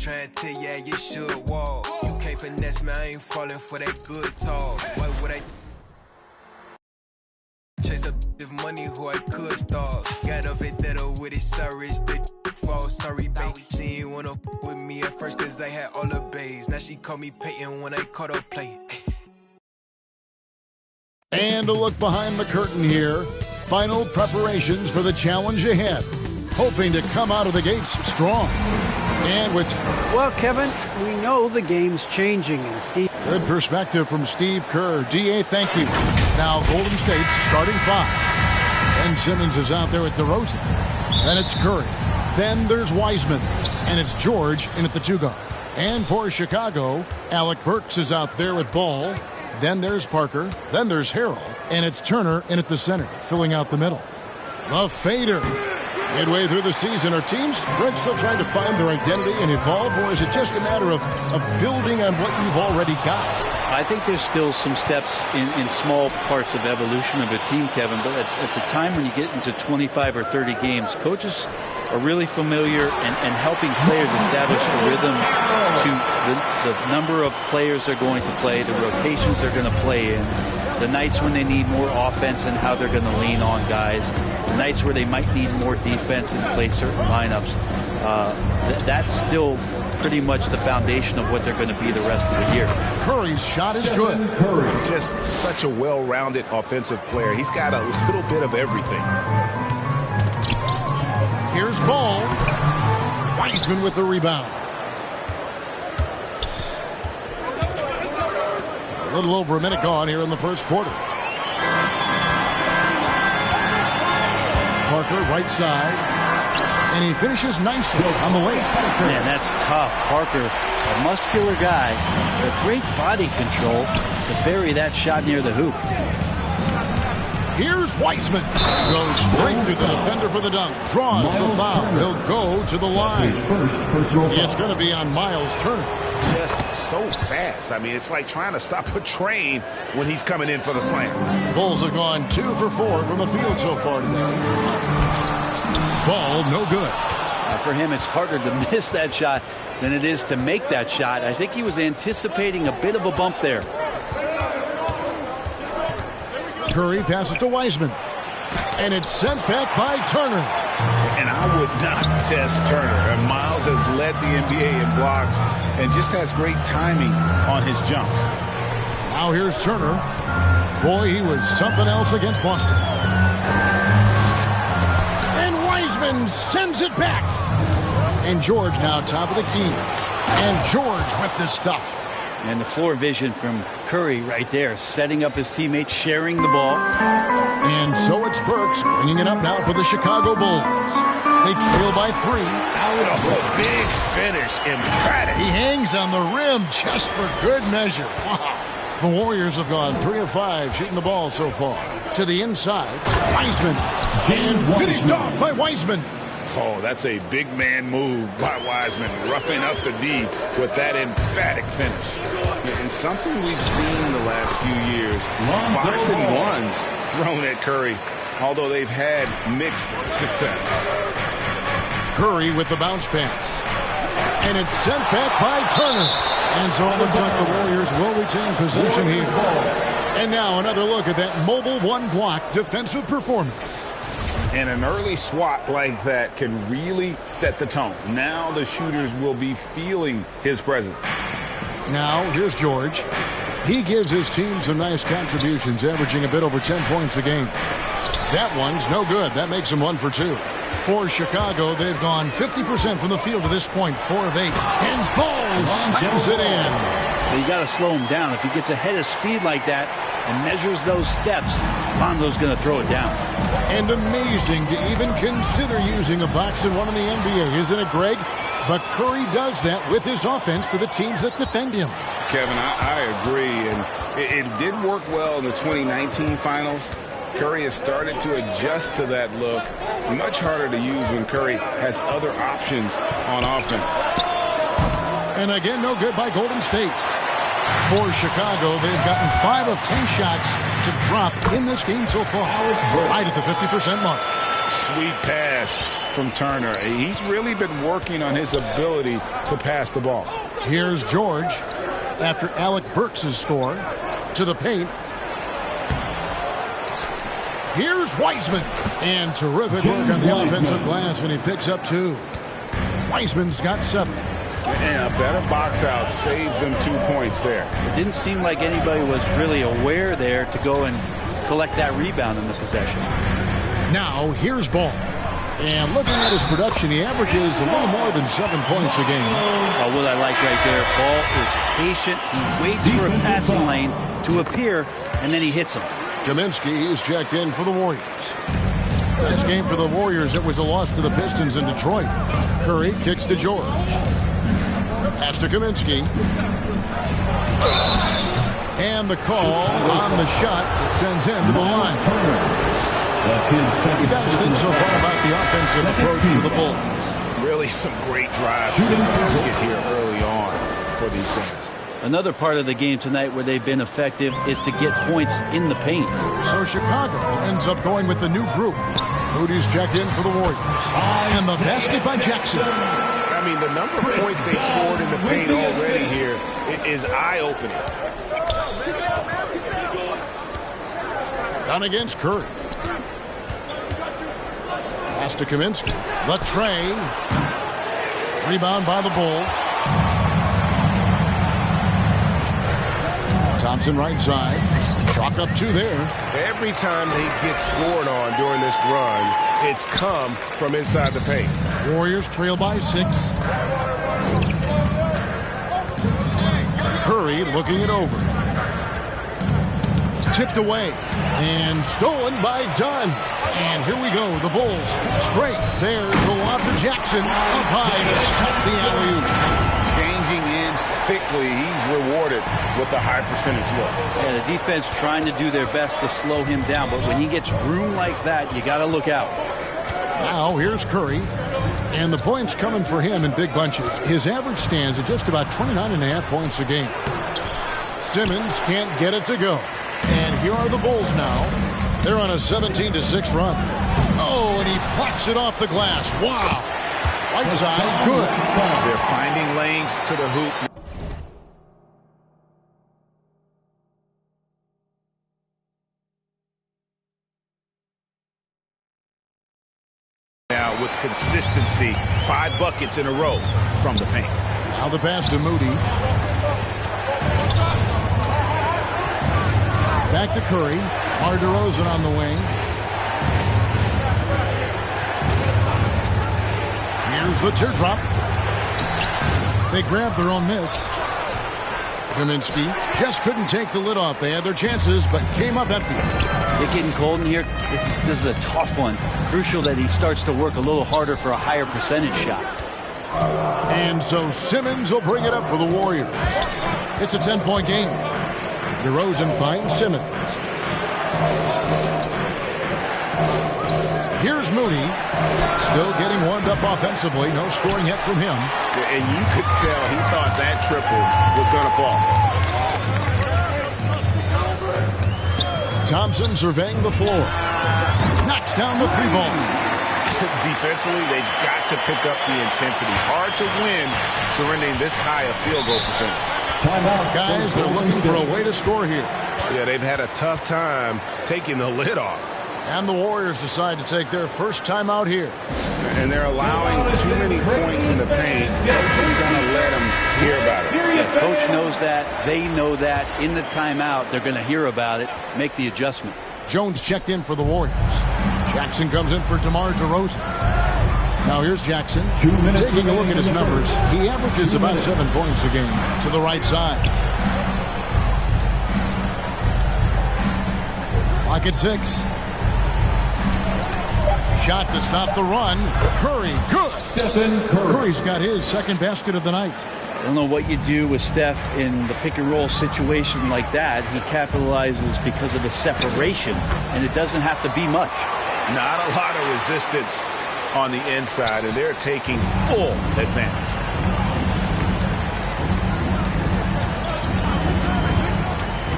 trying to tell you, yeah, you should walk. You can't finesse me, I ain't falling for that good talk. Why would I chase up if money who I could start? Got a vendetta with it, sorry, it's the fault. Sorry, babe, she ain't wanna with me at first cause I had all the babes. Now she called me Peyton when I caught her play. And a look behind the curtain here. Final preparations for the challenge ahead. Hoping to come out of the gates strong. And with... Well, Kevin, we know the game's changing. And Steve... Good perspective from Steve Kerr. D.A., thank you. Now Golden State's starting five. Ben Simmons is out there at DeRozan. Then it's Curry. Then there's Wiseman. And it's George in at the two guard. And for Chicago, Alec Burks is out there with Ball. Then there's Parker. Then there's Harrell. And it's Turner in at the center, filling out the middle. The fader. Midway through the season, are teams, Brent, still trying to find their identity and evolve, or is it just a matter of building on what you've already got? I think there's still some steps in small parts of evolution of a team, Kevin, but at the time when you get into 25 or 30 games, coaches are really familiar and helping players establish a rhythm to the number of players they're going to play, the rotations they're going to play in, the nights when they need more offense and how they're going to lean on guys, the nights where they might need more defense and play certain lineups. That's still pretty much the foundation of what they're going to be the rest of the year. Curry's shot is good. Just such a well-rounded offensive player. He's got a little bit of everything. Here's Ball. Wiseman with the rebound. A little over a minute gone here in the first quarter. Parker, right side. And he finishes nicely on the layup. Man, that's tough. Parker, a muscular guy, with great body control to bury that shot near the hoop. Here's Wiseman. Goes straight through the defender for the dunk. Draws the foul. He'll go to the line. It's going to be on Miles Turner. Just so fast. I mean, it's like trying to stop a train when he's coming in for the slam. Bulls have gone 2 for 4 from the field so far today. Ball, no good. For him, it's harder to miss that shot than it is to make that shot. I think he was anticipating a bit of a bump there. Curry passes to Wiseman. And it's sent back by Turner. And I would not test Turner. And Miles has led the NBA in blocks and just has great timing on his jumps. Now here's Turner. Boy, he was something else against Boston. And Wiseman sends it back. And George now top of the key. And George with the stuff. And the floor vision from Curry right there, setting up his teammates, sharing the ball. And so it's Burks bringing it up now for the Chicago Bulls. They trail by 3. Oh, big finish, emphatic. He hangs on the rim just for good measure. Wow. The Warriors have gone 3 of 5 shooting the ball so far. To the inside, Wiseman. And finished off by Wiseman. Oh, that's a big man move by Wiseman, roughing up the D with that emphatic finish. And something we've seen the last few years, boxing ones thrown at Curry, although they've had mixed success. Curry with the bounce pass. And it's sent back by Turner. And so it looks like the Warriors will retain possession here. And now another look at that mobile one-block defensive performance. And an early swat like that can really set the tone. Now the shooters will be feeling his presence. Now here's George. He gives his team some nice contributions, averaging a bit over 10 points a game. That one's no good. That makes him 1 for 2. For Chicago, they've gone 50% from the field to this point, 4 of 8. And Ball slams it in. You got to slow him down. If he gets ahead of speed like that and measures those steps, Lonzo's going to throw it down. And amazing to even consider using a box and one in the NBA, isn't it, Greg? But Curry does that with his offense to the teams that defend him. Kevin, I agree. And it did work well in the 2019 finals. Curry has started to adjust to that look. Much harder to use when Curry has other options on offense. And again, no good by Golden State. For Chicago, they've gotten 5 of 10 shots to drop in this game so far. Right at the 50% mark. Sweet pass from Turner. He's really been working on his ability to pass the ball. Here's George after Alec Burks' score to the paint. Here's Wiseman. And terrific work on the offensive glass, and he picks up 2. Wiseman's got 7. And a better box out saves them 2 points there. It didn't seem like anybody was really aware there to go and collect that rebound in the possession. Now, here's Ball. And looking at his production, he averages a little more than 7 points a game. Oh, what I like right there, Ball is patient. He waits for a passing lane to appear, and then he hits him. Kaminsky is checked in for the Warriors. Last game for the Warriors, it was a loss to the Pistons in Detroit. Curry kicks to George. Pass to Kaminsky. And the call on the shot that sends him to the line. What do you guys think so far about the offensive approach for the Bulls? Really some great drives to the basket here early on for these guys. Another part of the game tonight where they've been effective is to get points in the paint. So Chicago ends up going with the new group. Moody's checked in for the Warriors. And the basket by Jackson. I mean, the number of points they've scored in the paint already here is eye-opening. Down against Curry. Pass to Kaminsky. The tray. Rebound by the Bulls. Thompson right side. Chalk up 2 there. Every time they get scored on during this run, it's come from inside the paint. Warriors trail by 6. Curry looking it over. Tipped away. And stolen by Dunn. And here we go. The Bulls fast break. There's the lob to Jackson. Up high to stop the alley-oop. Changing ends quickly. He's rewarded with a high percentage look. Yeah, the defense trying to do their best to slow him down, but when he gets room like that, you got to look out. Now here's Curry. And the points coming for him in big bunches. His average stands at just about 29.5 points a game. Simmons can't get it to go. And here are the Bulls now. They're on a 17-6 run. Oh, and he plucks it off the glass. Wow. Right side, good. They're finding lanes to the hoop. Now with consistency, 5 buckets in a row from the paint. Now the pass to Moody. Back to Curry. DeRozan on the wing. Here's the teardrop. They grabbed their own miss. Kaminsky just couldn't take the lid off. They had their chances, but came up empty. They're getting cold in here. This is a tough one. Crucial that he starts to work a little harder for a higher percentage shot. And so Simmons will bring it up for the Warriors. It's a 10-point game. DeRozan finds Simmons. Here's Moody. Still getting warmed up offensively. No scoring yet from him. And you could tell he thought that triple was going to fall. Thompson surveying the floor. Knocks down the 3-ball. Defensively, they've got to pick up the intensity. Hard to win surrendering this high a field goal percentage. Timeout. Guys, they're looking for a way to score here. Yeah, they've had a tough time taking the lid off. And the Warriors decide to take their first timeout here. And they're allowing too many points in the paint. Coach is going to let them hear about it. Yeah, coach knows that. They know that. In the timeout, they're going to hear about it, make the adjustment. Jones checked in for the Warriors. Jackson comes in for DeMar DeRozan. Now here's Jackson. Taking a look at his numbers, he averages about 7 points a game. To the right side. Clock at 6. Shot to stop the run. Curry, good. Curry's got his second basket of the night. I don't know what you do with Steph in the pick-and-roll situation like that. He capitalizes because of the separation, and it doesn't have to be much. Not a lot of resistance on the inside, and they're taking full advantage.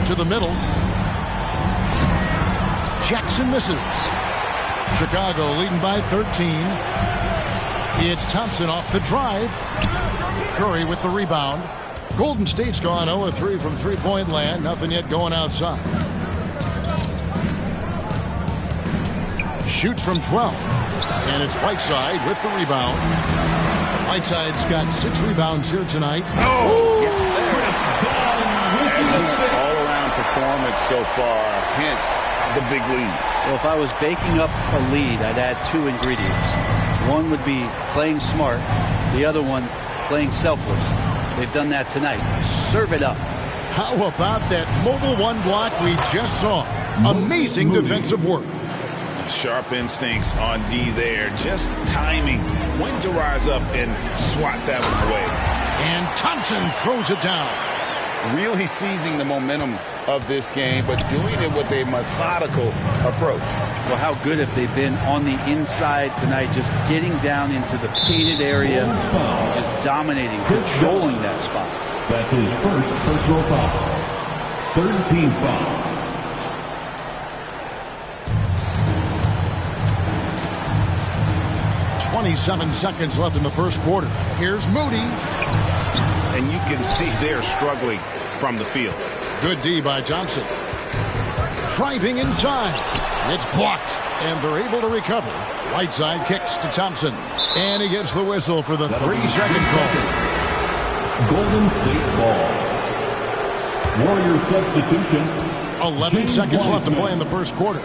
To the middle. Jackson misses. Chicago leading by 13. It's Thompson off the drive. Curry with the rebound. Golden State's gone 0-3 from three-point land. Nothing yet going outside. Shoots from 12. And it's Whiteside with the rebound. Whiteside's got 6 rebounds here tonight. Oh! Yes, sir. Excellent all-around performance so far. Hence, the big lead. Well, if I was baking up a lead, I'd add 2 ingredients. One would be playing smart. The other one, playing selfless. They've done that tonight. Serve it up. How about that mobile one block we just saw? Amazing defensive work. Sharp instincts on D there. Just timing when to rise up and swat that one away. And Thompson throws it down. Really seizing the momentum of this game, but doing it with a methodical approach. Well, how good have they been on the inside tonight, just getting down into the painted area, just dominating, controlling that spot. That's his first personal foul. 3rd team foul. .27 seconds left in the first quarter. Here's Moody. And you can see they're struggling from the field. Good D by Thompson. Driving inside. It's blocked, and they're able to recover. Whiteside kicks to Thompson, and he gets the whistle for the 3-second call. Golden State ball. Warrior substitution. 11 seconds left to play in the first quarter.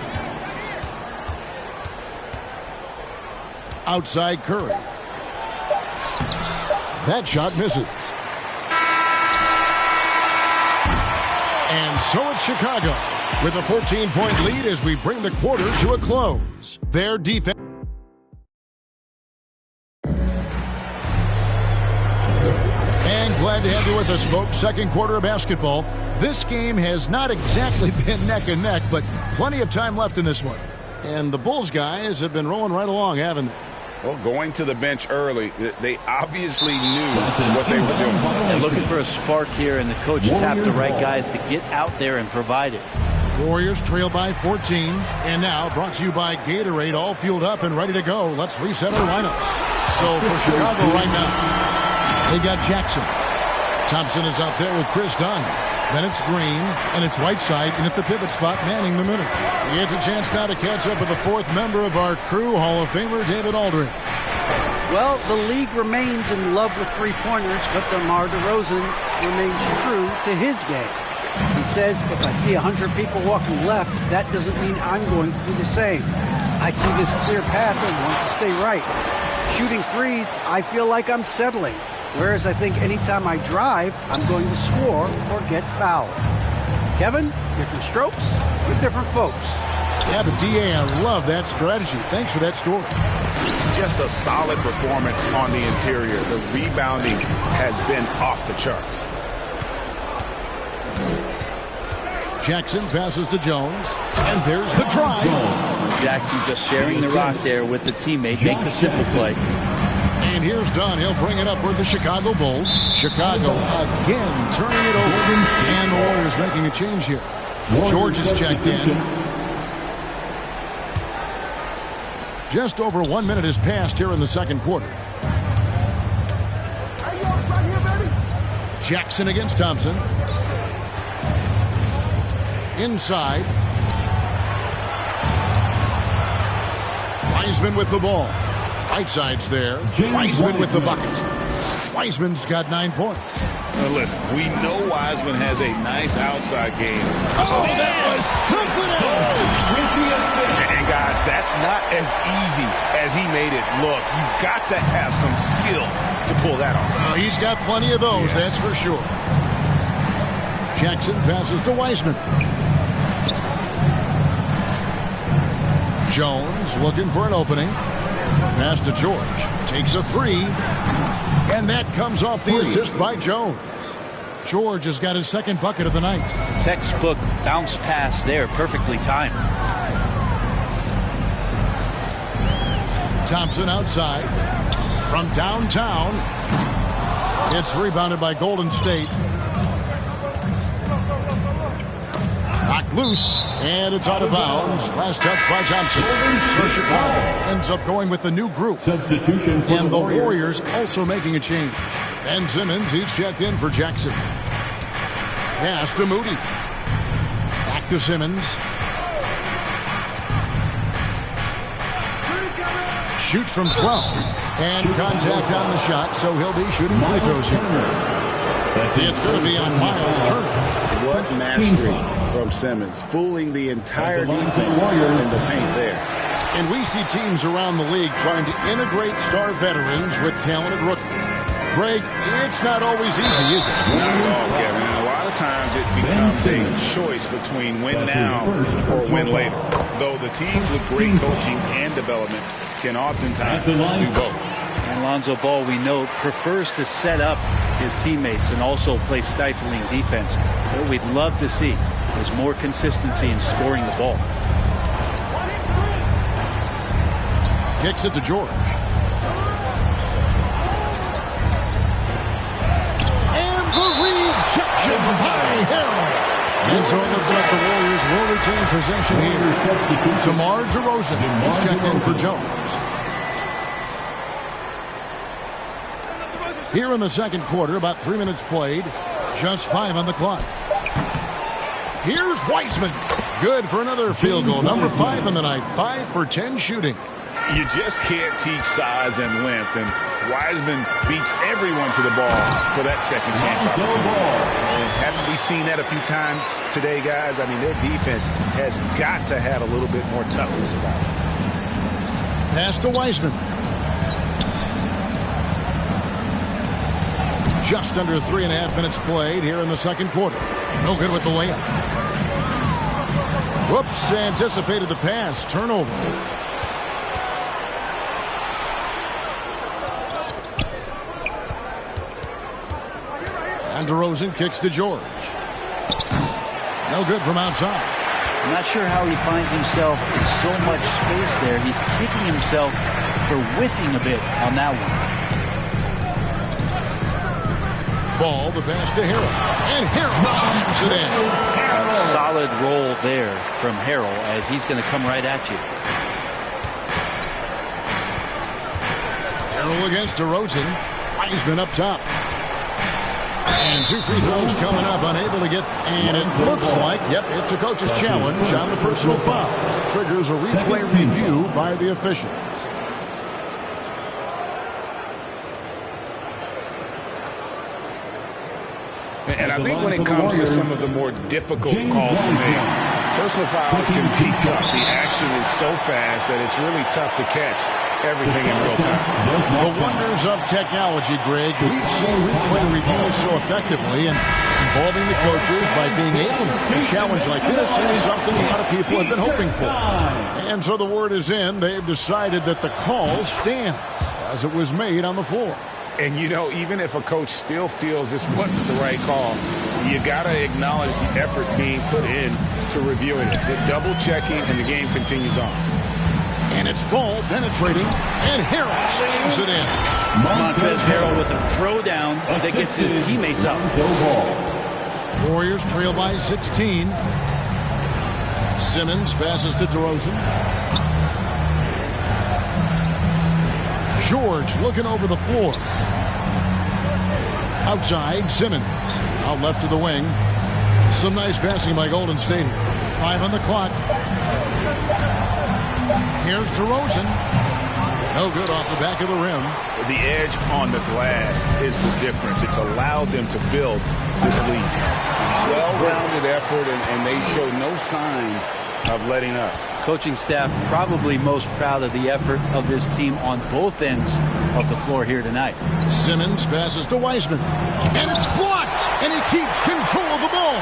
Outside Curry. That shot misses. And so it's Chicago with a 14-point lead as we bring the quarter to a close. Their defense. And glad to have you with us, folks. Second quarter of basketball. This game has not exactly been neck and neck, but plenty of time left in this one. And the Bulls guys have been rolling right along, haven't they? Well, going to the bench early, they obviously knew what they were doing. They're looking for a spark here, and the coach tapped the right guys to get out there and provide it. Warriors trail by 14. And now, brought to you by Gatorade, all fueled up and ready to go. Let's reset our lineups. So for Chicago right now, they got Jackson. Thompson is out there with Chris Dunn. Then it's Green, and it's Whiteside in at the pivot spot, manning the middle. He gets a chance now to catch up with the 4th member of our crew, Hall of Famer David Aldridge. Well, the league remains in love with three-pointers, but DeMar DeRozan remains true to his game. He says, if I see 100 people walking left, that doesn't mean I'm going to do the same. I see this clear path and want to stay right. Shooting threes, I feel like I'm settling. Whereas I think anytime I drive, I'm going to score or get fouled. Kevin, different strokes with different folks. Yeah, but D.A., I love that strategy. Thanks for that story. Just a solid performance on the interior. The rebounding has been off the charts. Jackson passes to Jones, and there's the drive. Jackson just sharing the rock there with the teammate. Make the simple play. And here's Dunn. He'll bring it up for the Chicago Bulls. Chicago again turning it over. And the Warriors making a change here. George is checked in. Just over 1 minute has passed here in the second quarter. Jackson against Thompson. Inside. Wiseman with the ball. Whiteside's there. Wiseman with the bucket. Wiseman's got 9 points. Well, listen, we know Wiseman has a nice outside game. Oh, that was something else! And guys, that's not as easy as he made it look. You've got to have some skills to pull that off. He's got plenty of those, that's for sure. Jackson passes to Wiseman. Jones looking for an opening. Pass to George. Takes a 3. And that comes off the assist by Jones. George has got his second bucket of the night. Textbook bounce pass there, perfectly timed. Thompson outside. From downtown. It's rebounded by Golden State. Knocked loose, and it's out of bounds. Last touch by Johnson. So Chicago ends up going with the new group. Substitution for And the Warriors also making a change. Ben Simmons, he's checked in for Jackson. Pass to Moody. Back to Simmons. Shoots from 12. And contact on the shot, so he'll be shooting free throws here. It's going to be on Miles Turner. What mastery from Simmons, fooling the entire defense in the paint there. And we see teams around the league trying to integrate star veterans with talented rookies. Greg, it's not always easy, is it? Not at all, Kevin. And a lot of times it becomes a choice between win now or win later. Though the teams with great coaching and development can oftentimes do both. And Lonzo Ball, we know, prefers to set up his teammates and also play stifling defense. What we'd love to see is more consistency in scoring the ball. Kicks it to George. And the rejection by Harrell. And so it looks like the Warriors will retain possession here. DeMar DeRozan is checked in for Jones. Here in the second quarter, about 3 minutes played, just 5 on the clock. Here's Wiseman. Good for another field goal. Number 5 on the night. 5 for 10 shooting. You just can't teach size and length, and Wiseman beats everyone to the ball for that second chance opportunity. And haven't we seen that a few times today, guys? I mean, their defense has got to have a little bit more toughness about it. Pass to Wiseman. Just under 3.5 minutes played here in the second quarter. No good with the layup. Whoops, anticipated the pass. Turnover. And DeRozan kicks to George. No good from outside. I'm not sure how he finds himself in so much space there. He's kicking himself for whiffing a bit on that one. Ball, the pass to Harrell. And Harrell slams it in. A solid roll there from Harrell as he's going to come right at you. Harrell against DeRozan. Wiseman up top. And 2 free throws coming up, unable to get, and it looks like, yep, it's a coach's challenge on the personal foul. That triggers a replay review by the officials. And I think when it comes to some of the more difficult calls to make, personal fouls can be tough. The action is so fast that it's really tough to catch everything in real time. The wonders of technology, Greg. We've seen replay reviews so effectively, and involving the coaches by being able to challenge like this is something a lot of people have been hoping for. And so the word is in. They've decided that the call stands as it was made on the floor. And, you know, even if a coach still feels this wasn't the right call, you got to acknowledge the effort being put in to reviewing it. The double-checking, and the game continues on. And it's Ball penetrating, and Harrell slams it in. Montrezl Harrell with a throwdown that gets his teammates up. Warriors trail by 16. Simmons passes to DeRozan. George looking over the floor. Outside, Simmons. Out left to the wing. Some nice passing by Golden State here. 5 on the clock. Here's DeRozan. No good off the back of the rim. The edge on the glass is the difference. It's allowed them to build this lead. Well-rounded effort, and they show no signs of letting up. Coaching staff probably most proud of the effort of this team on both ends of the floor here tonight. Simmons passes to Wiseman. And it's blocked! And he keeps control of the ball.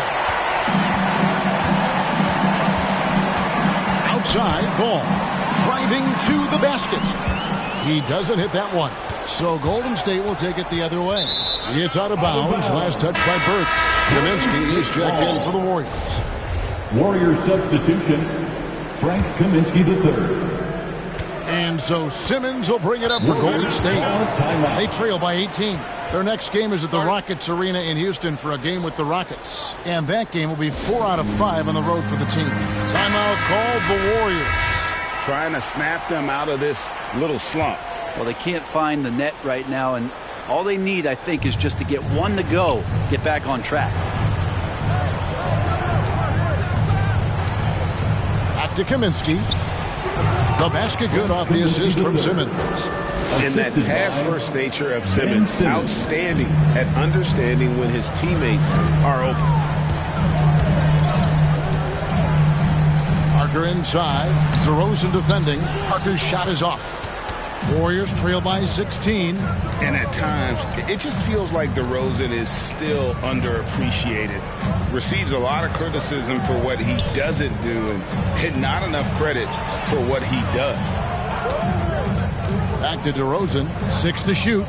Outside, Ball. Driving to the basket. He doesn't hit that one. So Golden State will take it the other way. It's out of bounds. Last touch by Burks. Kaminsky is checked in for the Warriors. Warrior substitution, Frank Kaminsky III. And so Simmons will bring it up for Golden State. They trail by 18. Their next game is at the Rockets Arena in Houston for a game with the Rockets. And that game will be 4 out of 5 on the road for the team. Timeout called the Warriors. Trying to snap them out of this little slump. Well, they can't find the net right now, and all they need, I think, is just to get one to go, get back on track. Back to Kaminsky. The basket good off the assist from Simmons. And that pass-first nature of Simmons, outstanding at understanding when his teammates are open. Parker inside. DeRozan defending. Parker's shot is off. Warriors trail by 16. And at times, it just feels like DeRozan is still underappreciated. Receives a lot of criticism for what he doesn't do and not enough credit for what he does. Back to DeRozan. 6 to shoot.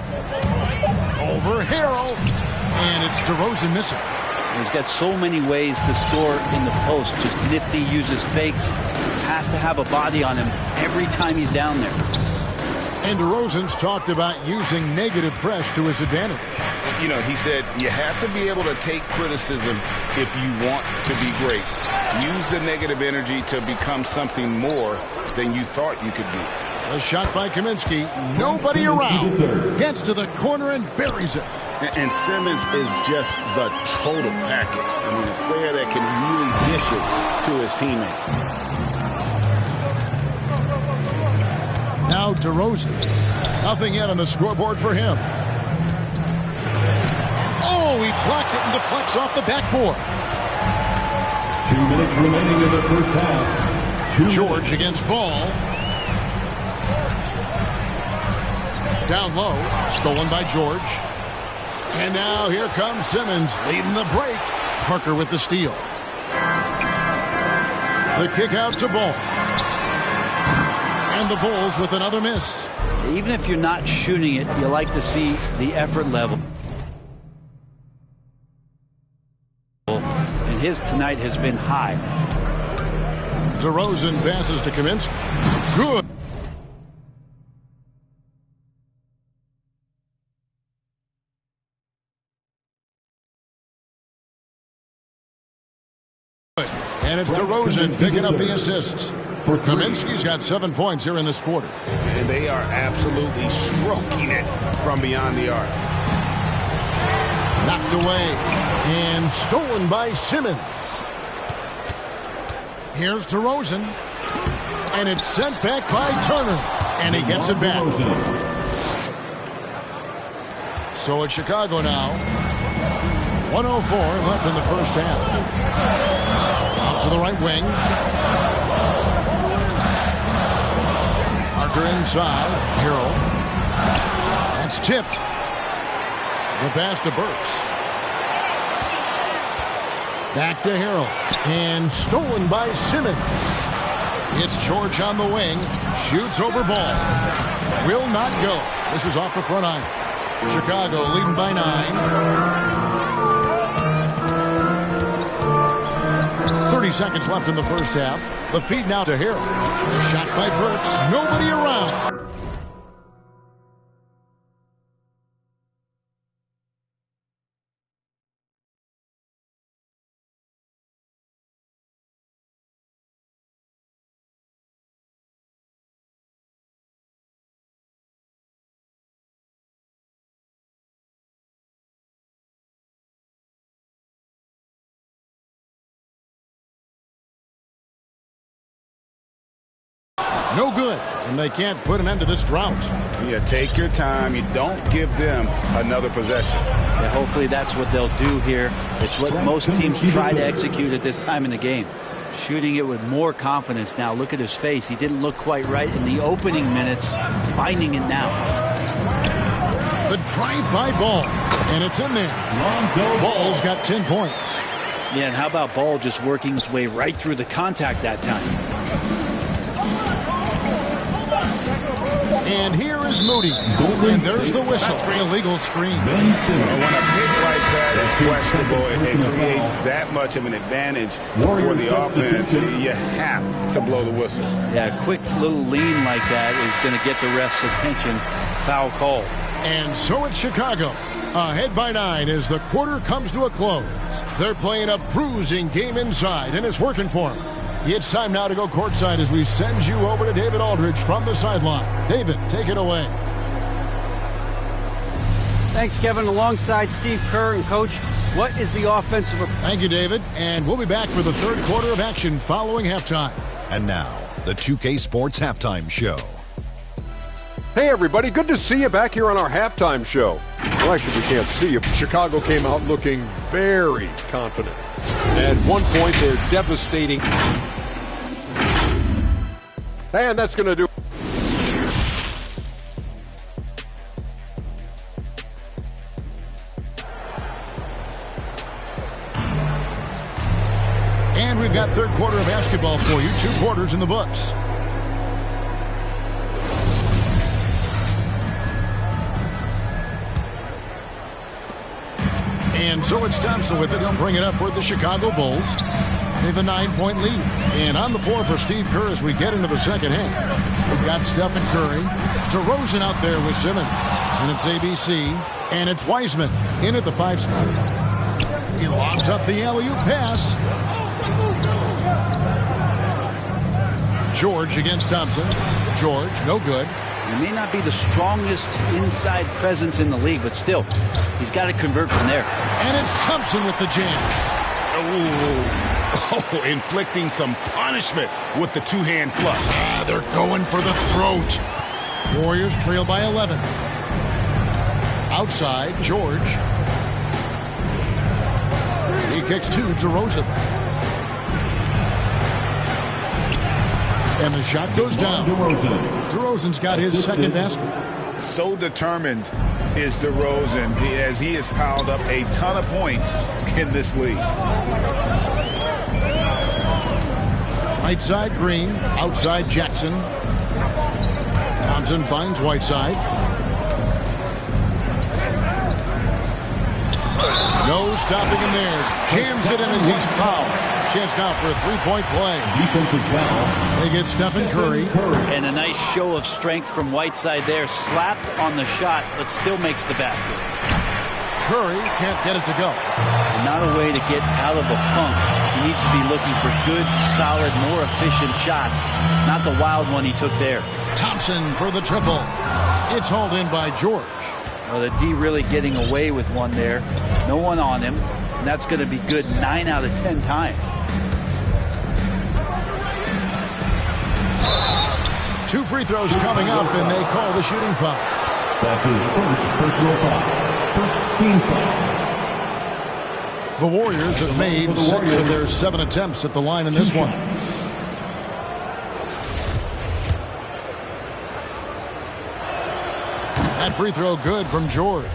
Over Harrell. And it's DeRozan missing. He's got so many ways to score in the post. Just nifty, uses fakes. Has to have a body on him every time he's down there. And DeRozan's talked about using negative press to his advantage. You know, he said you have to be able to take criticism if you want to be great. Use the negative energy to become something more than you thought you could be. A shot by Kaminsky. Nobody around. Gets to the corner and buries it. And Simmons is just the total package. I mean, a player that can really dish it to his teammates. Now DeRozan. Nothing yet on the scoreboard for him. Oh, he blocked it and deflects off the backboard. 2 minutes remaining in the first half. George against Ball. Down low. Stolen by George. And now here comes Simmons leading the break. Parker with the steal. The kick out to Ball. And the Bulls with another miss. Even if you're not shooting it, you like to see the effort level. And his tonight has been high. DeRozan passes to Kaminsky. Good. And it's DeRozan picking up the assists. For Kaminsky's got 7 points here in this quarter. And they are absolutely stroking it from beyond the arc. Knocked away and stolen by Simmons. Here's DeRozan. And it's sent back by Turner. And he gets it back. So it's Chicago now. 1:04 left in the first half. Out to the right wing. Parker inside. Harrell. That's tipped. The pass to Burks. Back to Harrell. And stolen by Simmons. It's George on the wing. Shoots over Ball. Will not go. This is off the front iron. Chicago leading by 9. 30 seconds left in the first half. The feed now to Harrell. A shot by Burks. Nobody around. No good, and they can't put an end to this drought. Yeah, take your time. You don't give them another possession. Yeah, hopefully that's what they'll do here. It's what most teams try to execute at this time in the game. Shooting it with more confidence now. Look at his face. He didn't look quite right in the opening minutes. Finding it now. The drive-by Ball, and it's in there. Ball's got 10 points. Yeah, and how about Ball just working his way right through the contact that time? And here is Moody. And there's the whistle. Illegal screen. When a hit like that is questionable, it creates that much much of an advantage for the offense, you have to blow the whistle. Yeah, a quick little lean like that is going to get the ref's attention. Foul call. And so it's Chicago, ahead by 9 as the quarter comes to a close. They're playing a bruising game inside, and it's working for them. It's time now to go courtside as we send you over to David Aldridge from the sideline. David, take it away. Thanks, Kevin. Alongside Steve Kerr and Coach, what is the offensive approach? Thank you, David. And we'll be back for the third quarter of action following halftime. And now, the 2K Sports Halftime Show. Hey, everybody. Good to see you back here on our halftime show. Well, actually, we can't see you. Chicago came out looking very confident. At one point, they're devastating. And that's going to do. And we've got third quarter of basketball for you. 2 quarters in the books. And so it's Thompson with it. He'll bring it up for the Chicago Bulls. They have a 9-point lead. And on the floor for Steve Kerr as we get into the second half. We've got Stephen Curry. DeRozan out there with Simmons. And it's ABC. And it's Wiseman in at the 5 spot. He lobs up the alley-oop pass. George against Thompson. George, no good. He may not be the strongest inside presence in the league, but still, he's got to convert from there. And it's Thompson with the jam. Oh, inflicting some punishment with the two-hand flush. They're going for the throat. Warriors trail by 11. Outside, George. He kicks 2, DeRozan. And the shot goes down. DeRozan's got his second basket. So determined is DeRozan as he has piled up a ton of points in this league. Right side, Green. Outside, Jackson. Thompson finds Whiteside. No stopping him there. Jams it in as he's fouled. Chance now for a 3-point play. Defensive foul. They get Stephen Curry. And a nice show of strength from Whiteside there. Slapped on the shot, but still makes the basket. Curry can't get it to go. Not a way to get out of the funk. He needs to be looking for good, solid, more efficient shots. Not the wild one he took there. Thompson for the triple. It's hauled in by George. Well, the D really getting away with one there. No one on him. And that's going to be good 9 out of 10 times. 2 free throws coming up, and they call the shooting foul. That's his first personal foul. First team foul. The Warriors have made 6 of their 7 attempts at the line in this one. That free throw good from George.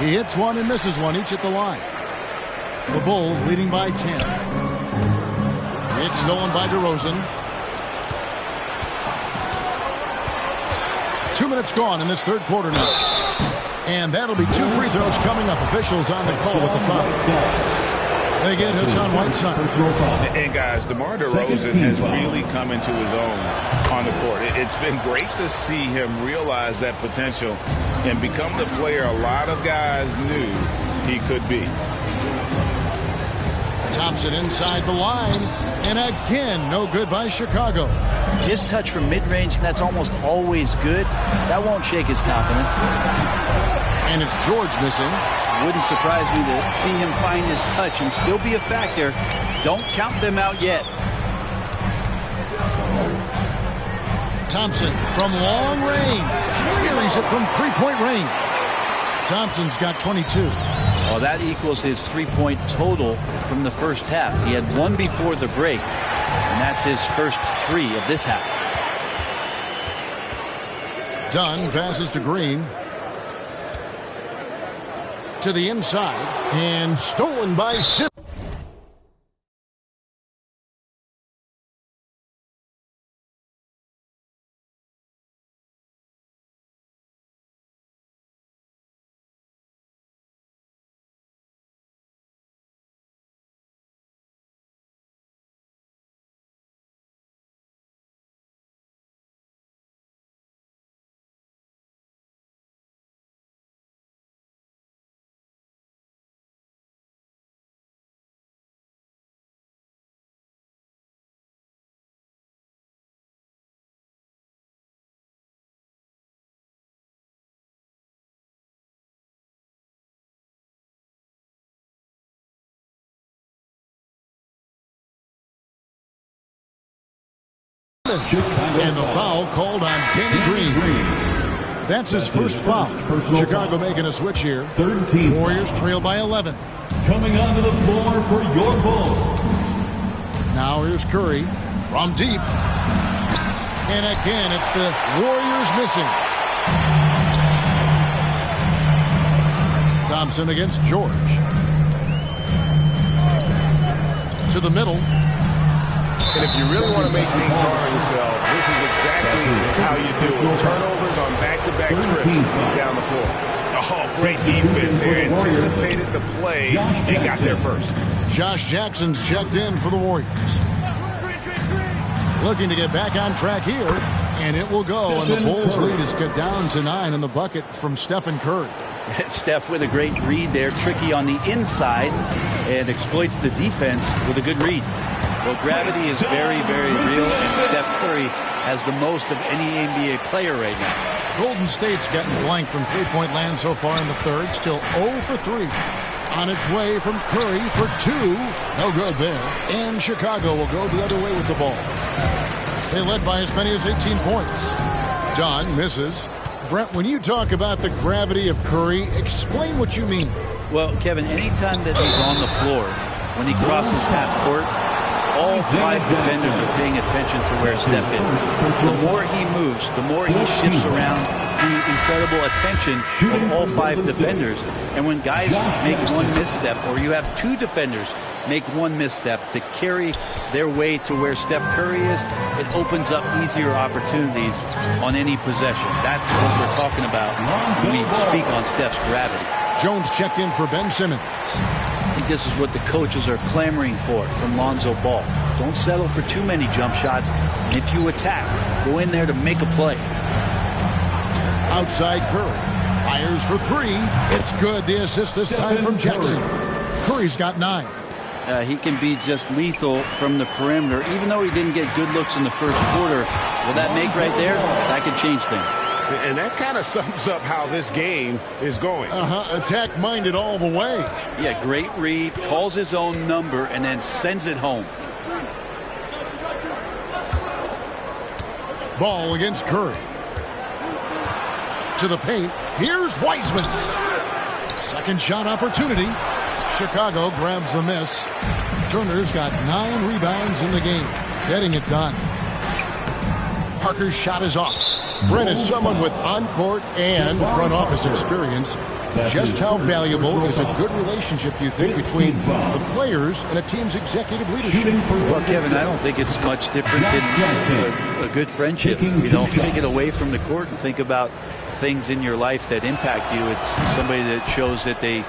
He hits one and misses one, each at the line. The Bulls leading by 10. It's stolen by DeRozan. 2 minutes gone in this third quarter now. And that'll be 2 free throws coming up. Officials on the call with the foul. They get Hassan Whiteside. And guys, DeMar DeRozan has really come into his own on the court. It's been great to see him realize that potential and become the player a lot of guys knew he could be. Thompson inside the line, and again, no good by Chicago. His touch from mid-range, that's almost always good. That won't shake his confidence. And it's George missing. Wouldn't surprise me to see him find his touch and still be a factor. Don't count them out yet. Thompson from long range. Carries it from 3-point range. Thompson's got 22. Well, that equals his 3-point total from the first half. He had 1 before the break, and that's his first 3 of this half. Dunn passes to Green. To the inside, and stolen by Simmons. And the foul called on Danny Green. That's his first foul. Chicago making a switch here. Warriors trail by 11. Coming onto the floor for your Bulls. Now here's Curry from deep. And again, it's the Warriors missing. Thompson against George. To the middle. And if you really want to make things hard on yourself, this is exactly how you do it. Turnovers on back-to-back trips down the floor. Oh, great defense. They anticipated the play and got there first. Josh Jackson's checked in for the Warriors. Looking to get back on track here. And it will go. And the Bulls lead is cut down to 9 in the bucket from Stephen Curry. Steph with a great read there. Tricky on the inside. And exploits the defense with a good read. Well, gravity is very, very real, and Steph Curry has the most of any NBA player right now. Golden State's gotten blank from three-point land so far in the third. Still 0 for 3. On its way from Curry for 2. No good there. And Chicago will go the other way with the ball. They led by as many as 18 points. Dunn misses. Brent, when you talk about the gravity of Curry, explain what you mean. Well, Kevin, anytime that he's on the floor, when he crosses half court, all 5 defenders are paying attention to where Steph is. The more he moves, the more he shifts around, the incredible attention of all 5 defenders. And when guys make one misstep, or you have 2 defenders make one misstep to carry their way to where Steph Curry is, it opens up easier opportunities on any possession. That's what we're talking about when we speak on Steph's gravity. Jones checked in for Ben Simmons. I think this is what the coaches are clamoring for from Lonzo Ball. Don't settle for too many jump shots. And if you attack, go in there to make a play. Outside Curry. Fires for 3. It's good. The assist this time from Jackson. Curry's got 9. He can be just lethal from the perimeter. Even though he didn't get good looks in the first quarter, will that make right there? That could change things. And that kind of sums up how this game is going. Attack-minded all the way. Yeah, great read, calls his own number, and then sends it home. Ball against Curry. To the paint. Here's Wiseman. Second shot opportunity. Chicago grabs the miss. Turner's got 9 rebounds in the game. Getting it done. Parker's shot is off. Brent is someone with on-court and front office experience. Just how valuable is a good relationship, you think, between the players and a team's executive leadership? Well, Kevin, I don't think it's much different than a good friendship. You don't take it away from the court and think about things in your life that impact you. It's somebody that shows that they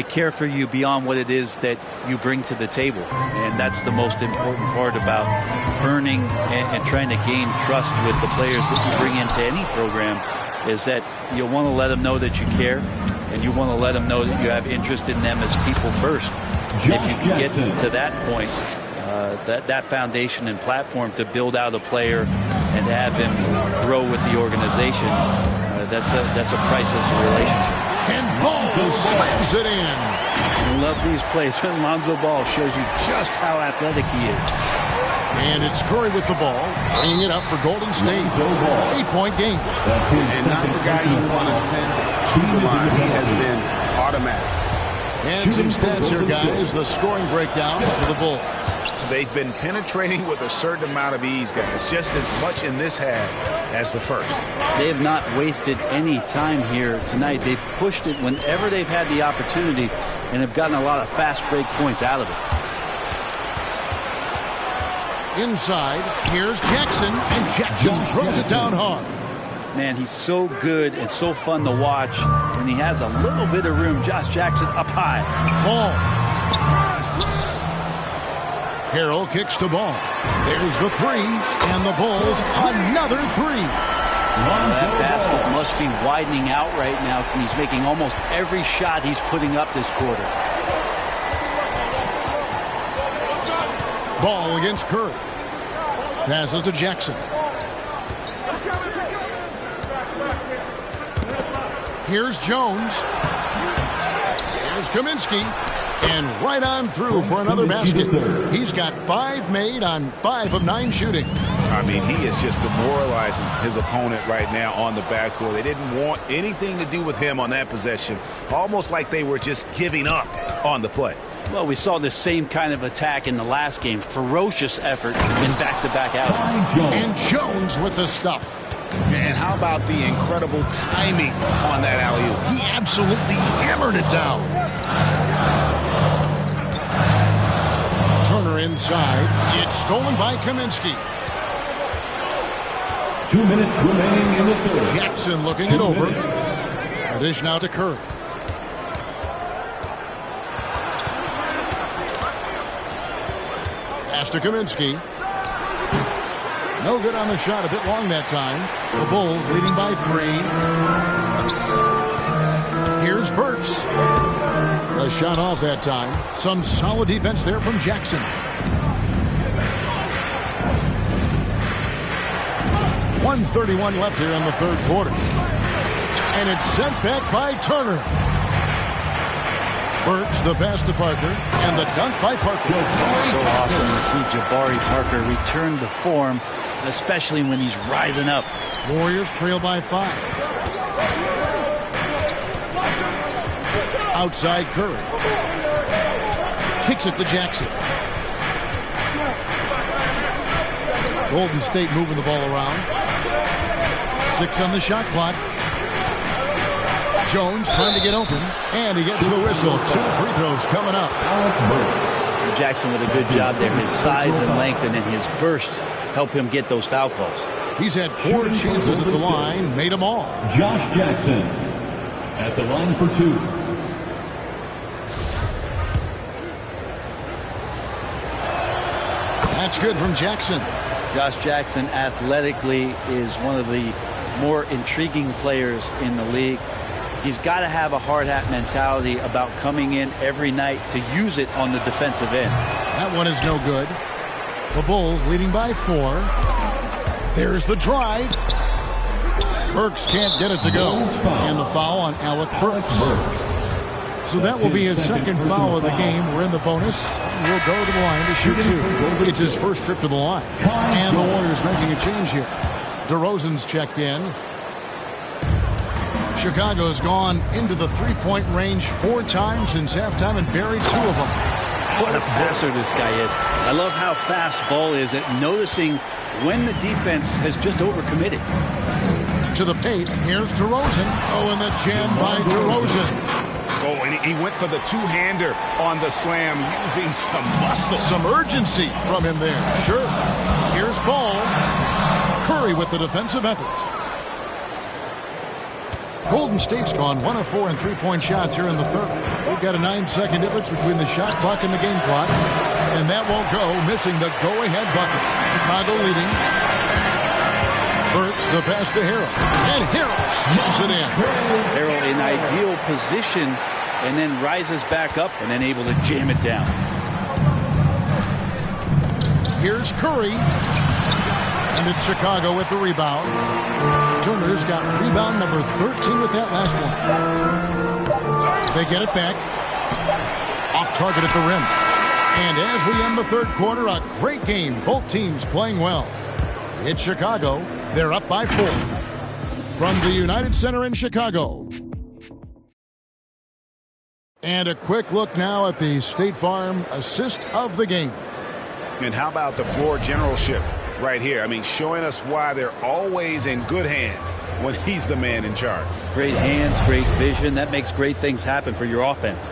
care for you beyond what it is that you bring to the table. And that's the most important part about earning and trying to gain trust with the players that you bring into any program, is that you want to let them know that you care, and you want to let them know that you have interest in them as people first. And if you can get to that point, that foundation and platform to build out a player and to have him grow with the organization, that's a priceless relationship. And Ball slams it in. I love these plays when Lonzo Ball shows you just how athletic he is. And it's Curry with the ball, bringing it up for Golden State. 8-point game. And not the guy you want to send to the line. He has been automatic. And some stats here, guys. The scoring breakdown for the Bulls. They've been penetrating with a certain amount of ease, guys. Just as much in this half as the first. They have not wasted any time here tonight. They've pushed it whenever they've had the opportunity and have gotten a lot of fast break points out of it. Inside, here's Jackson, and Jackson throws it down hard. Man, he's so good and so fun to watch when he has a little bit of room. Josh Jackson up high. Ball. Harrell kicks to Ball. There's the 3, and the Bulls another 3. That basket must be widening out right now. He's making almost every shot he's putting up this quarter. Ball against Curry. Passes to Jackson. Here's Jones. Here's Kaminsky. And right on through for another basket. He's got 5 made on 5 of 9 shooting. I mean, he is just demoralizing his opponent right now on the backcourt. They didn't want anything to do with him on that possession, almost like they were just giving up on the play. Well, we saw the same kind of attack in the last game. Ferocious effort in back-to-back outings. And Jones with the stuff. And how about the incredible timing on that alley-oop? He absolutely hammered it down. Turner inside. It's stolen by Kaminsky. 2 minutes remaining in the third. Jackson looking it over. A dish now to Curry. Pass to Kaminsky. No good on the shot. A bit long that time. The Bulls leading by 3. Here's Burks. A shot off that time. Some solid defense there from Jackson. .131 left here in the third quarter. And it's sent back by Turner. Burks, the pass to Parker, and the dunk by Parker. So awesome to see Jabari Parker return to form, especially when he's rising up. Warriors trail by 5. Outside Curry. Kicks it to Jackson. Golden State moving the ball around. 6 on the shot clock. Jones trying to get open, and he gets the whistle. 2 free throws coming up. Jackson with a good job there. His size and length and then his burst help him get those foul calls. He's had 4 chances at the line, made them all. Josh Jackson at the line for 2. That's good from Jackson. Josh Jackson athletically is one of the more intriguing players in the league. He's got to have a hard hat mentality about coming in every night to use it on the defensive end. That one is no good. The Bulls leading by 4. There's the drive. Burks can't get it to go. And the foul on Alec Burks. So that will be his second foul of the game. We're in the bonus. We'll go to the line to shoot 2. It's his first trip to the line. And the Warriors making a change here. DeRozan's checked in. Chicago's gone into the three-point range 4 times since halftime and buried 2 of them. What a passer this guy is. I love how fast Ball is at noticing when the defense has just overcommitted. To the paint, here's DeRozan. Oh, and the jam by DeRozan. Oh, and he went for the two-hander on the slam, using some muscle. Some urgency from him there. Sure. Here's Ball. Curry with the defensive effort. Golden State's gone 1 of 4 in three-point shots here in the third. We've got a 9-second difference between the shot clock and the game clock. And that won't go, missing the go-ahead bucket. Chicago leading. Burks, the pass to Harrell. And Harrell sneaks it in. Harrell in ideal position and then rises back up and then able to jam it down. Here's Curry. And it's Chicago with the rebound. Turner's got rebound number 13 with that last one. They get it back. Off target at the rim. And as we end the third quarter, a great game. Both teams playing well. It's Chicago. They're up by 4. From the United Center in Chicago. And a quick look now at the State Farm assist of the game. And how about the floor generalship right here? I mean, showing us why they're always in good hands when he's the man in charge. Great hands, great vision. That makes great things happen for your offense.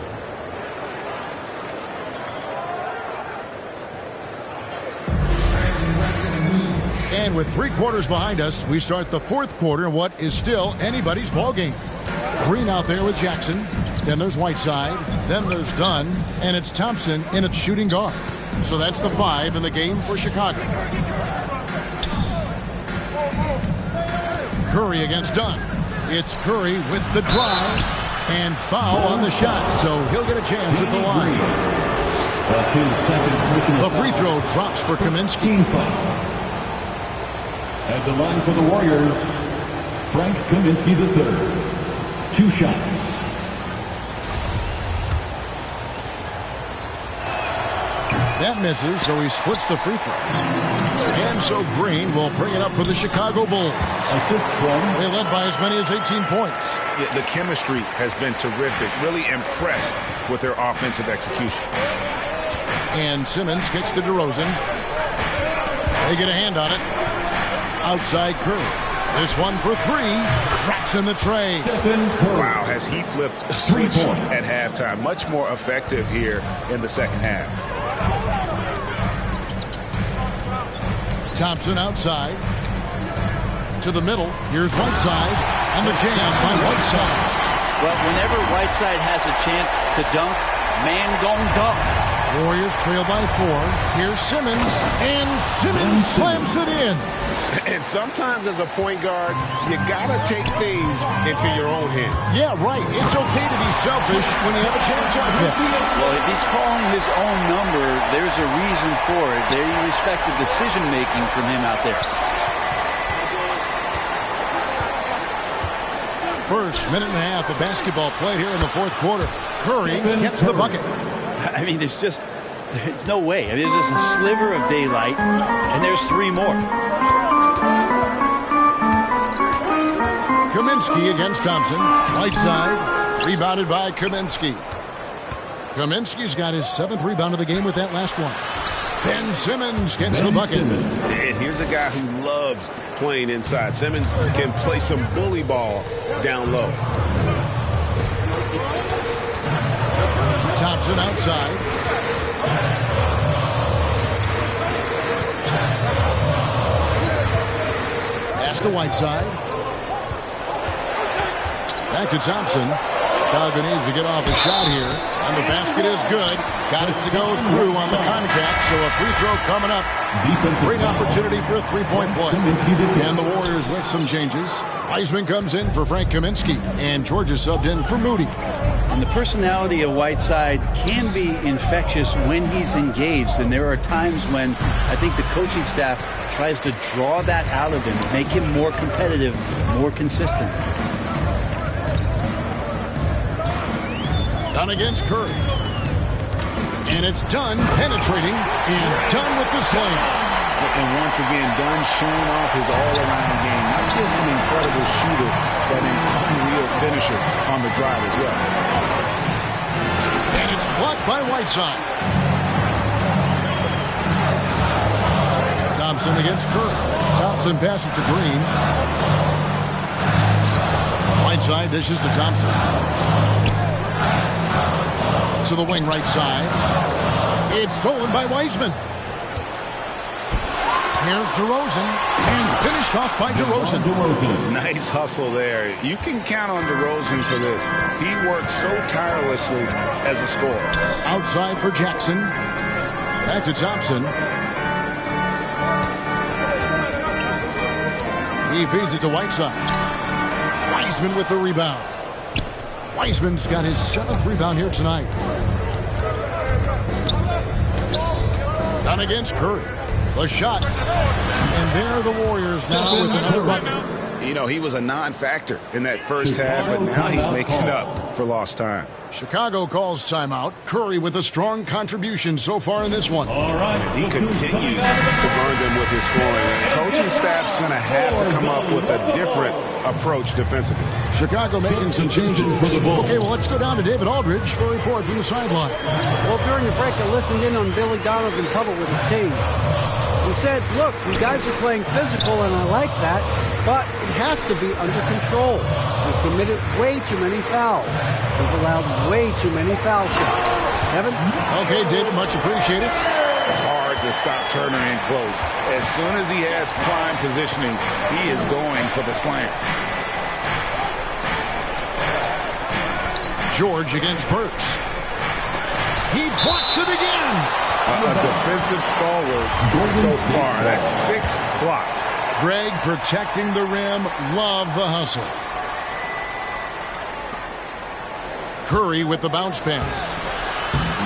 And with 3 quarters behind us, we start the fourth quarter in what is still anybody's ball game. Green out there with Jackson. Then there's Whiteside. Then there's Dunn. And it's Thompson in at shooting guard. So that's the 5 in the game for Chicago. Curry against Dunn. It's Curry with the drive. And foul on the shot. So he'll get a chance at the line. That's his second personal The free throw drops for Kaminsky. At the line for the Warriors, Frank Kaminsky III. 2 shots. That misses, so he splits the free throws. And so Green will bring it up for the Chicago Bulls. They led by as many as 18 points. Yeah, the chemistry has been terrific. Really impressed with their offensive execution. And Simmons kicks to DeRozan. They get a hand on it. Outside Curry. This one for three. Drops in the tray. Wow, has he flipped a switch at halftime. Much more effective here in the second half. Thompson outside. To the middle. Here's Whiteside. And the jam by Whiteside. Well, whenever Whiteside has a chance to dunk, man gon' dunk. Warriors trail by 4. Here's Simmons. And Simmons slams it in. And sometimes as a point guard, you gotta take things into your own hands. Yeah, right. It's okay to be selfish when you have a chance like that. Well, if he's calling his own number, there's a reason for it. They respect the decision-making from him out there. First minute and a half of basketball played here in the fourth quarter. Curry gets the bucket. I mean, there's no way. I mean, there's just a sliver of daylight, and there's 3 more. Kaminsky against Thompson. Whiteside, rebounded by Kaminsky. Kaminsky's got his 7th rebound of the game with that last one. Ben Simmons gets the bucket. And here's a guy who loves playing inside. Simmons can play some bully ball down low. Thompson outside. Pass to Whiteside. Back to Thompson. Chicago needs to get off a shot here. And the basket is good. Got it to go through on the contact. So a free throw coming up. Great opportunity for a three-point play. And the Warriors with some changes. Wiseman comes in for Frank Kaminsky. And Georgia subbed in for Moody. And the personality of Whiteside can be infectious when he's engaged. And there are times when I think the coaching staff tries to draw that out of him, make him more competitive, more consistent. Dunn against Curry. And it's Dunn penetrating and Dunn with the slam. And once again, Dunn showing off his all-around game. Not just an incredible shooter, but an unreal finisher on the drive as well. And it's blocked by Whiteside. Thompson against Curry. Thompson passes to Green. Whiteside dishes to Thompson. To the wing right side. It's stolen by Wiseman. Here's DeRozan. And finished off by DeRozan. Nice hustle there. You can count on DeRozan for this. He works so tirelessly as a scorer. Outside for Jackson. Back to Thompson. He feeds it to Whiteside. Wiseman with the rebound. Wiseman's got his 7th rebound here tonight. Down against Curry. The shot. And there are the Warriors now with another bucket. You know, he was a non-factor in that first half, but now he's making up for lost time. Chicago calls timeout. Curry with a strong contribution so far in this one. All right. He continues to burn them with his scoring. The coaching staff's going to have to come up with a different approach defensively. Chicago making some changes. Okay, well, let's go down to David Aldridge for a report from the sideline. Well, during the break, I listened in on Billy Donovan's huddle with his team. He said, look, you guys are playing physical, and I like that, but it has to be under control. We've committed way too many fouls. We've allowed way too many foul shots. Evan? Okay, David, much appreciated. Hard to stop Turner in close. As soon as he has prime positioning, he is going for the slam. George against Burks. He blocks it again. A defensive stalwart so far. That's 6 blocks. Greg protecting the rim. Love the hustle. Curry with the bounce pass.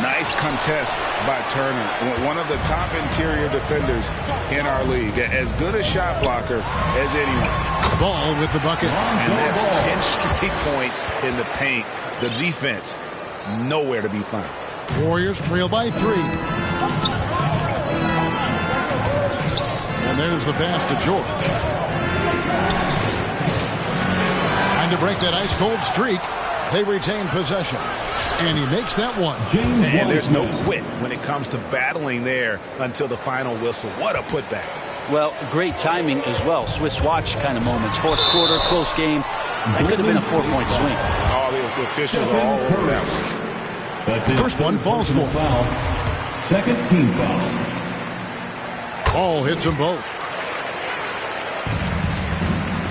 Nice contest by Turner. One of the top interior defenders in our league. As good a shot blocker as anyone. Ball with the bucket. And that's 10 straight points in the paint. The defense, nowhere to be found. Warriors trail by 3. And there's the pass to George. Trying to break that ice-cold streak. They retain possession. And he makes that one. And there's no quit when it comes to battling there until the final whistle. What a putback. Well, great timing as well. Swiss watch kind of moments. Fourth quarter, close game. That could have been a 4-point swing. All the officials are all over that one. First one falls for. Second team foul. Ball hits them both.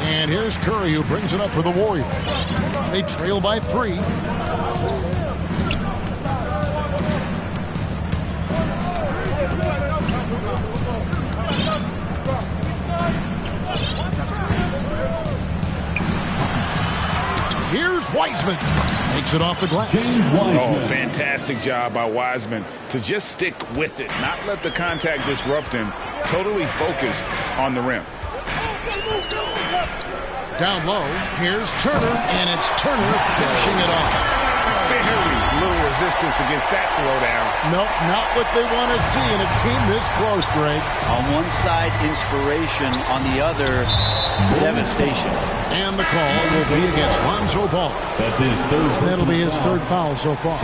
And here's Curry who brings it up for the Warriors. They trail by 3. Here's Wiseman. Makes it off the glass. Oh, fantastic job by Wiseman to just stick with it, not let the contact disrupt him. Totally focused on the rim. Down low, here's Turner, and it's Turner finishing it off. Very little resistance against that throwdown. Nope, not what they want to see in a game this close, Greg. On one side, inspiration. On the other, devastation. And the call will be against Lonzo Ball. That's his third. That'll be his third foul so far.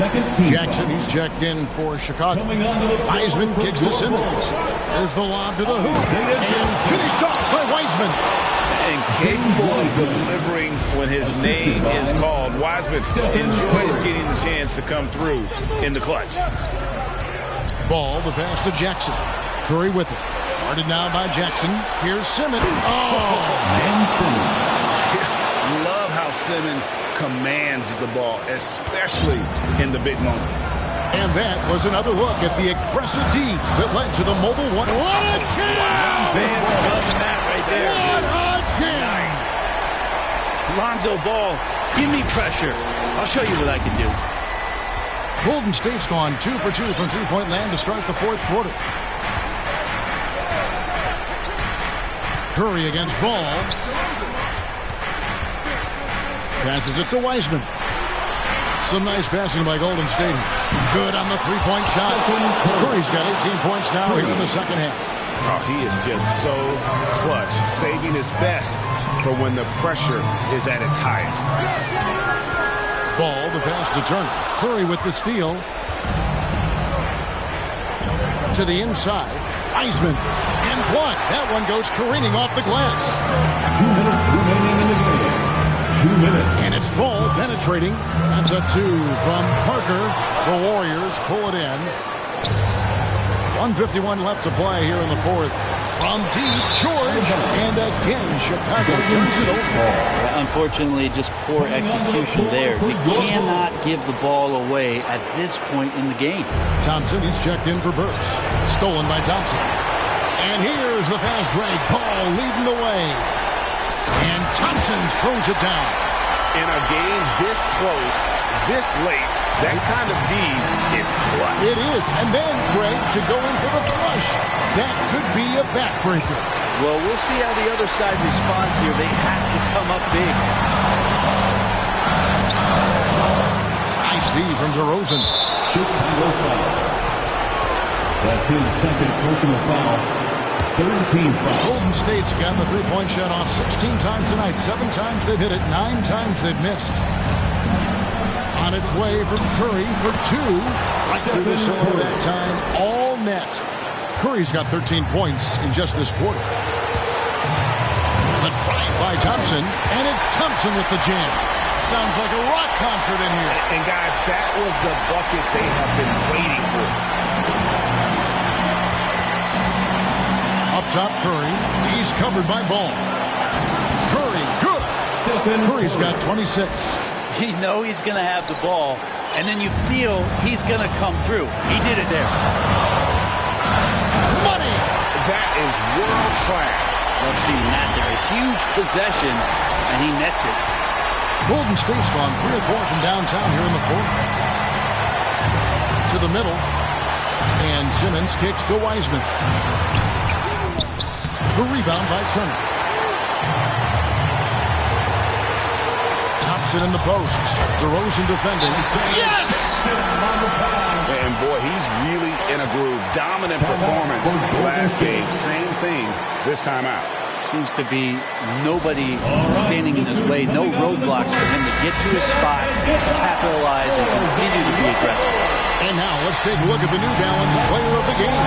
Jackson, he's checked in for Chicago. Wiseman kicks to Simmons. There's the lob to the hoop. And finished off by Wiseman. And capable of delivering when his name is called. Wiseman enjoys getting the chance to come through in the clutch. Ball, the pass to Jackson. Curry with it. Guarded now by Jackson. Here's Simmons. Oh! Love how Simmons commands the ball, especially in the big moments. And that was another look at the aggressive D that led to the mobile one. What a jam! Wow, man, loving that right there. What a jam! Nice. Lonzo Ball, give me pressure. I'll show you what I can do. Golden State's gone 2 for 2 from three-point land to start the fourth quarter. Curry against Ball. Passes it to Wiseman. Some nice passing by Golden State. Good on the three-point shot. Curry's got 18 points now here in the second half. Oh, he is just so clutch, saving his best for when the pressure is at its highest. Ball, the pass to Turner. Curry with the steal. To the inside. Wiseman. And blocked. That one goes careening off the glass. 2 minutes remaining in the game. 2 minutes. And it's Ball penetrating. That's a 2 from Parker. The Warriors pull it in. 1:51 left to play here in the fourth. From deep, George. And again, Chicago turns it over. Unfortunately, just poor execution there. You cannot give the ball away at this point in the game. Thompson, he's checked in for Burks. Stolen by Thompson. And here's the fast break. Ball leading the way. And Thompson throws it down. In a game this close, this late, that kind of D is clutch. It is. And then, Greg, to go in for the flush. That could be a backbreaker. Well, we'll see how the other side responds here. They have to come up big. Nice D from DeRozan. Chicago foul. That's his second personal foul. Third team foul. Golden State's gotten the three-point shot off 16 times tonight. 7 times they've hit it. 9 times they've missed. On its way from Curry for 2. Right through the cylinder that time. All net. Curry's got 13 points in just this quarter. The drive by Thompson. And it's Thompson with the jam. Sounds like a rock concert in here. And guys, that was the bucket they have been waiting for. Up top, Curry. He's covered by Ball. Curry, good. Curry's got 26. You know he's going to have the ball, and then you feel he's going to come through. He did it there. Money! That is world class. Love seeing that there. A huge possession, and he nets it. Golden State's gone 3 or 4 from downtown here in the fourth. To the middle. And Simmons kicks to Wiseman. The rebound by Turner. Gets it in the posts. DeRozan defending. Yes! And boy, he's really in a groove. Dominant performance last game. Same thing this time out. Seems to be nobody standing in his way. No roadblocks for him to get to his spot, capitalize, and continue to be aggressive. And now let's take a look at the New Balance player of the game.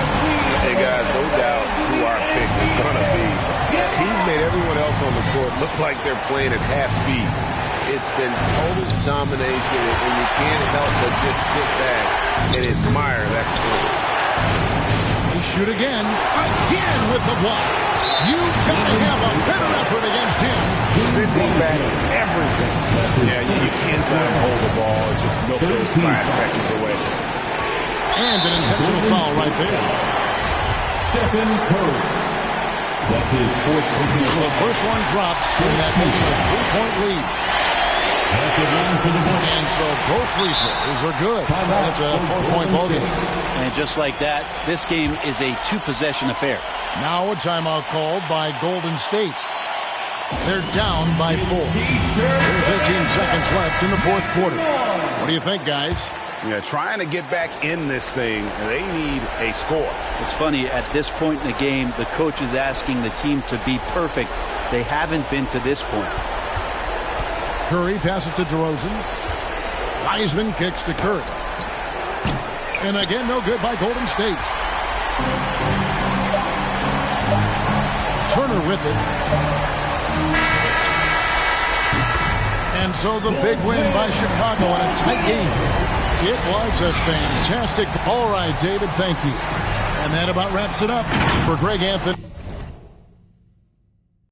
Hey, guys, no doubt who our pick is going to be. He's made everyone else on the court look like they're playing at half speed. It's been total domination, and you can't help but just sit back and admire that performance. They shoot again with the block. You've got to have a better effort against him. Sitting back, everything. Yeah, you can't let him hold the ball. It's just milk those 5 seconds away. And an intentional foul right there. Stephen Curry. That's his 4th personal So the first one drops, and that makes it a 3-point lead. And so both free throws are good. It's a 4-point ball game. And just like that, this game is a 2-possession affair. Now a timeout called by Golden State. They're down by 4. There's 18 seconds left in the 4th quarter. What do you think, guys? Yeah, trying to get back in this thing, they need a score. It's funny, at this point in the game, the coach is asking the team to be perfect. They haven't been to this point. Curry passes to DeRozan. Wiseman kicks to Curry. And again, no good by Golden State. Turner with it. And so the big win by Chicago in a tight game. It was a fantastic. All right, David, thank you. And that about wraps it up for Greg Anthony.